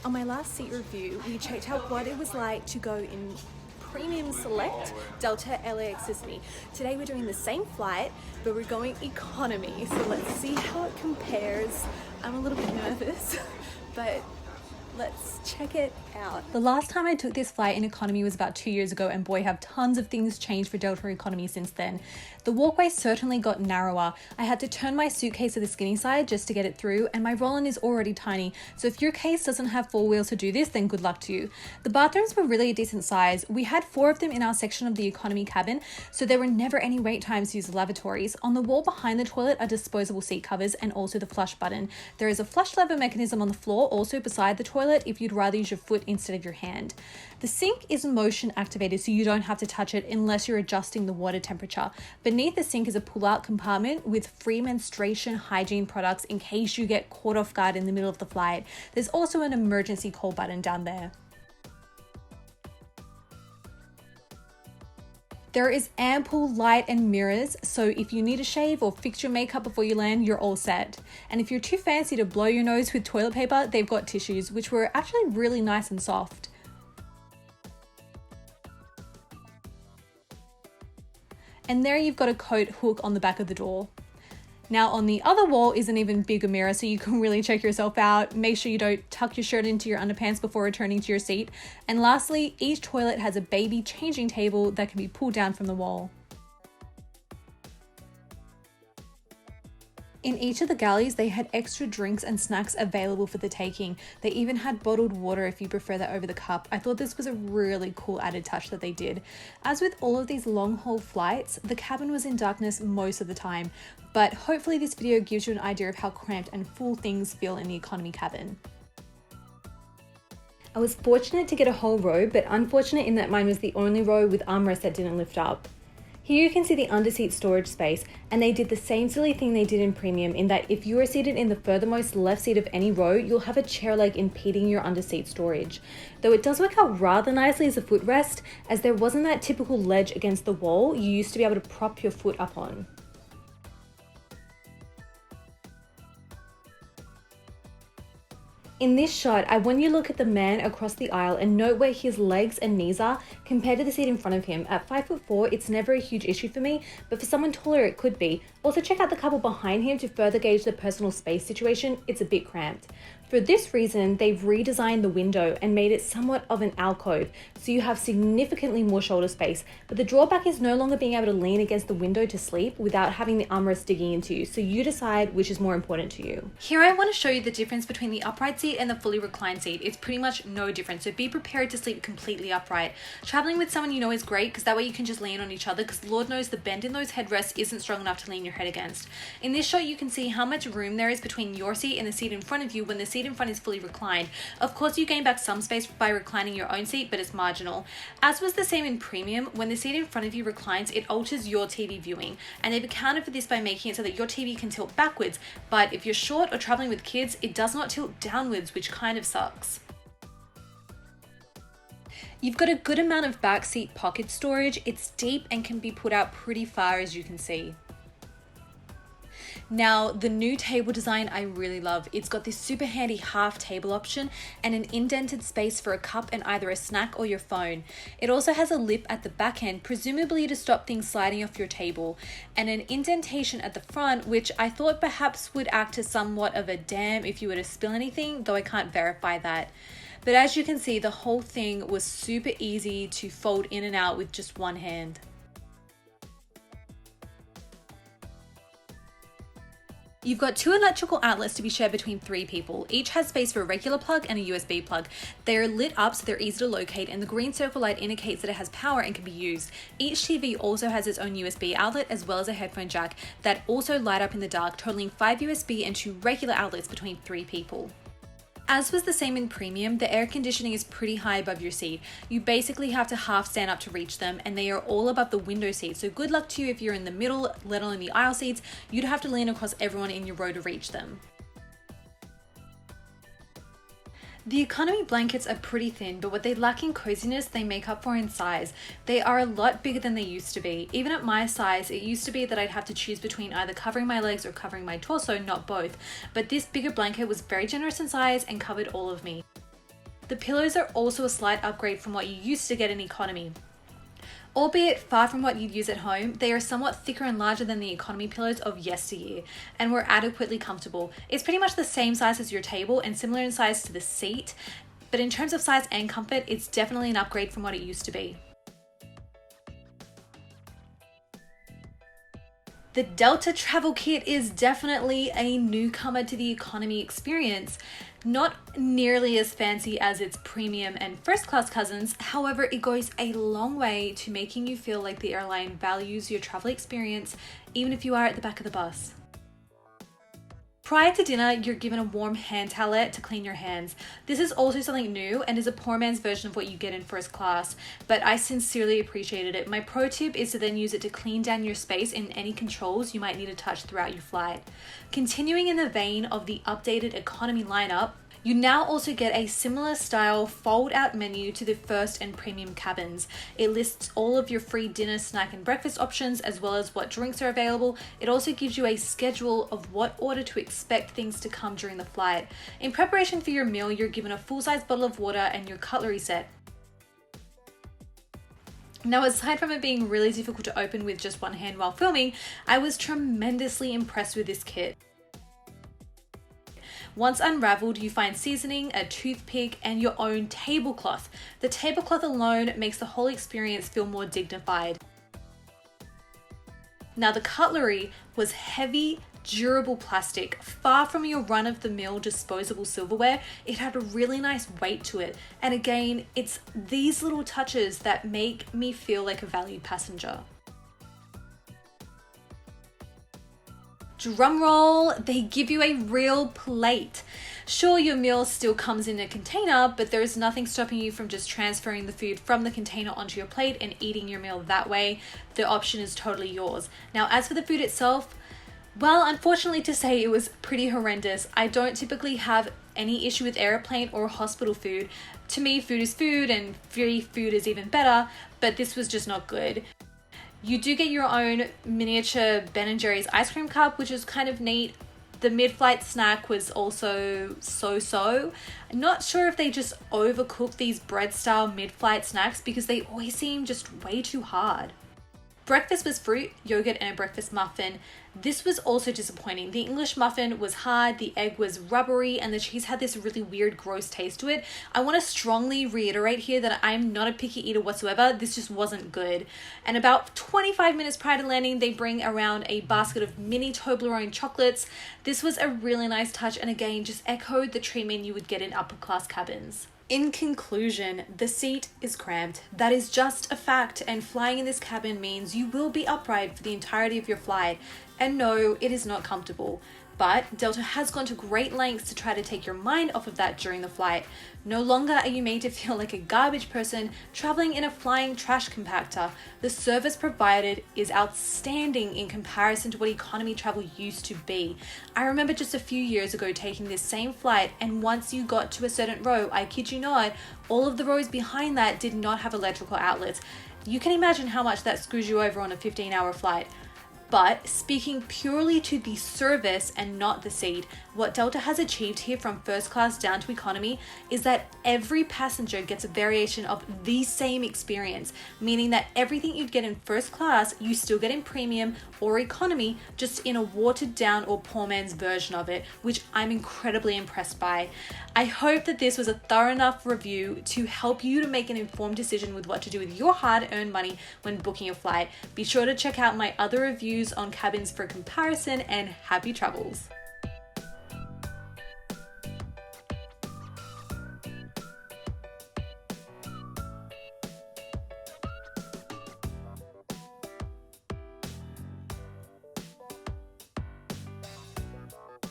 On my last seat review, we checked out what it was like to go in Premium Select Delta LAX Sydney. Today we're doing the same flight, but we're going economy. So let's see how it compares. I'm a little bit nervous, but let's check it out. The last time I took this flight in economy was about 2 years ago, and boy, have tons of things changed for Delta economy since then. The walkway certainly got narrower. I had to turn my suitcase to the skinny side just to get it through, and my roll-on is already tiny, so if your case doesn't have 4 wheels to do this, then good luck to you. The bathrooms were really a decent size. We had 4 of them in our section of the economy cabin, so there were never any wait times to use the lavatories. On the wall behind the toilet are disposable seat covers and also the flush button. There is a flush lever mechanism on the floor also beside the toilet if you'd rather use your foot instead of your hand. The sink is motion activated, so you don't have to touch it unless you're adjusting the water temperature. Beneath the sink is a pull-out compartment with free menstruation hygiene products in case you get caught off guard in the middle of the flight. There's also an emergency call button down there. There is ample light and mirrors, so if you need a shave or fix your makeup before you land, you're all set. And if you're too fancy to blow your nose with toilet paper, they've got tissues, which were actually really nice and soft. And there you've got a coat hook on the back of the door. Now on the other wall is an even bigger mirror, so you can really check yourself out. Make sure you don't tuck your shirt into your underpants before returning to your seat. And lastly, each toilet has a baby changing table that can be pulled down from the wall. In each of the galleys, they had extra drinks and snacks available for the taking. They even had bottled water if you prefer that over the cup. I thought this was a really cool added touch that they did. As with all of these long haul flights, the cabin was in darkness most of the time, but hopefully this video gives you an idea of how cramped and full things feel in the economy cabin. I was fortunate to get a whole row, but unfortunate in that mine was the only row with armrests that didn't lift up. Here you can see the underseat storage space, and they did the same silly thing they did in Premium in that if you are seated in the furthermost left seat of any row, you'll have a chair leg impeding your underseat storage. Though it does work out rather nicely as a footrest, as there wasn't that typical ledge against the wall you used to be able to prop your foot up on. In this shot, I want you to look at the man across the aisle and note where his legs and knees are compared to the seat in front of him. At 5'4", it's never a huge issue for me, but for someone taller it could be. Also check out the couple behind him to further gauge the personal space situation. It's a bit cramped. For this reason, they've redesigned the window and made it somewhat of an alcove, so you have significantly more shoulder space, but the drawback is no longer being able to lean against the window to sleep without having the armrest digging into you, so you decide which is more important to you. Here I want to show you the difference between the upright seat and the fully reclined seat. It's pretty much no different, so be prepared to sleep completely upright. Traveling with someone you know is great because that way you can just lean on each other, because Lord knows the bend in those headrests isn't strong enough to lean your head against. In this shot you can see how much room there is between your seat and the seat in front of you when the seat in front is fully reclined. Of course you gain back some space by reclining your own seat, but it's marginal. As was the same in Premium, when the seat in front of you reclines, it alters your TV viewing, and they've accounted for this by making it so that your TV can tilt backwards, but if you're short or traveling with kids, it does not tilt downwards, which kind of sucks. You've got a good amount of backseat pocket storage. It's deep and can be put out pretty far, as you can see. Now, the new table design I really love. It's got this super handy half table option and an indented space for a cup and either a snack or your phone. It also has a lip at the back end, presumably to stop things sliding off your table, and an indentation at the front, which I thought perhaps would act as somewhat of a dam if you were to spill anything, though I can't verify that. But as you can see, the whole thing was super easy to fold in and out with just one hand. You've got 2 electrical outlets to be shared between 3 people. Each has space for a regular plug and a USB plug. They are lit up so they're easy to locate, and the green circle light indicates that it has power and can be used. Each TV also has its own USB outlet as well as a headphone jack that also light up in the dark, totaling 5 USB and 2 regular outlets between 3 people. As was the same in Premium, the air conditioning is pretty high above your seat. You basically have to half stand up to reach them, and they are all above the window seat, so good luck to you if you're in the middle, let alone the aisle seats. You'd have to lean across everyone in your row to reach them. The economy blankets are pretty thin, but what they lack in coziness, they make up for in size. They are a lot bigger than they used to be. Even at my size, it used to be that I'd have to choose between either covering my legs or covering my torso, not both. But this bigger blanket was very generous in size and covered all of me. The pillows are also a slight upgrade from what you used to get in economy. Albeit far from what you'd use at home, they are somewhat thicker and larger than the economy pillows of yesteryear and were adequately comfortable. It's pretty much the same size as your table and similar in size to the seat, but in terms of size and comfort, it's definitely an upgrade from what it used to be. The Delta travel kit is definitely a newcomer to the economy experience. Not nearly as fancy as its premium and first class cousins, however, it goes a long way to making you feel like the airline values your travel experience, even if you are at the back of the bus. Prior to dinner, you're given a warm hand towelette to clean your hands. This is also something new and is a poor man's version of what you get in first class, but I sincerely appreciated it. My pro tip is to then use it to clean down your space and any controls you might need to touch throughout your flight. Continuing in the vein of the updated economy lineup, you now also get a similar style fold-out menu to the first and premium cabins. It lists all of your free dinner, snack, and breakfast options, as well as what drinks are available. It also gives you a schedule of what order to expect things to come during the flight. In preparation for your meal, you're given a full-size bottle of water and your cutlery set. Now, aside from it being really difficult to open with just one hand while filming, I was tremendously impressed with this kit. Once unraveled, you find seasoning, a toothpick, and your own tablecloth. The tablecloth alone makes the whole experience feel more dignified. Now, the cutlery was heavy, durable plastic, far from your run-of-the-mill disposable silverware. It had a really nice weight to it. And again, it's these little touches that make me feel like a valued passenger. Drum roll, they give you a real plate. Sure, your meal still comes in a container, but there is nothing stopping you from just transferring the food from the container onto your plate and eating your meal that way. The option is totally yours. Now, as for the food itself, well, unfortunately to say, it was pretty horrendous. I don't typically have any issue with airplane or hospital food. To me, food is food and free food is even better, but this was just not good. You do get your own miniature Ben & Jerry's ice cream cup, which is kind of neat. The mid-flight snack was also so-so. I'm not sure if they just overcook these bread-style mid-flight snacks because they always seem just way too hard. Breakfast was fruit, yogurt, and a breakfast muffin. This was also disappointing. The English muffin was hard, the egg was rubbery, and the cheese had this really weird, gross taste to it. I want to strongly reiterate here that I'm not a picky eater whatsoever. This just wasn't good. And about 25 minutes prior to landing, they bring around a basket of mini Toblerone chocolates. This was a really nice touch, and again, just echoed the treatment you would get in upper class cabins. In conclusion, the seat is cramped. That is just a fact, and flying in this cabin means you will be upright for the entirety of your flight. And no, it is not comfortable. But Delta has gone to great lengths to try to take your mind off of that during the flight. No longer are you made to feel like a garbage person traveling in a flying trash compactor. The service provided is outstanding in comparison to what economy travel used to be. I remember just a few years ago taking this same flight, and once you got to a certain row, I kid you not, all of the rows behind that did not have electrical outlets. You can imagine how much that screws you over on a 15-hour flight. But speaking purely to the service and not the seat, what Delta has achieved here from first class down to economy is that every passenger gets a variation of the same experience, meaning that everything you'd get in first class, you still get in premium or economy, just in a watered down or poor man's version of it, which I'm incredibly impressed by. I hope that this was a thorough enough review to help you to make an informed decision with what to do with your hard-earned money when booking a flight. Be sure to check out my other reviews on cabins for comparison, and happy travels.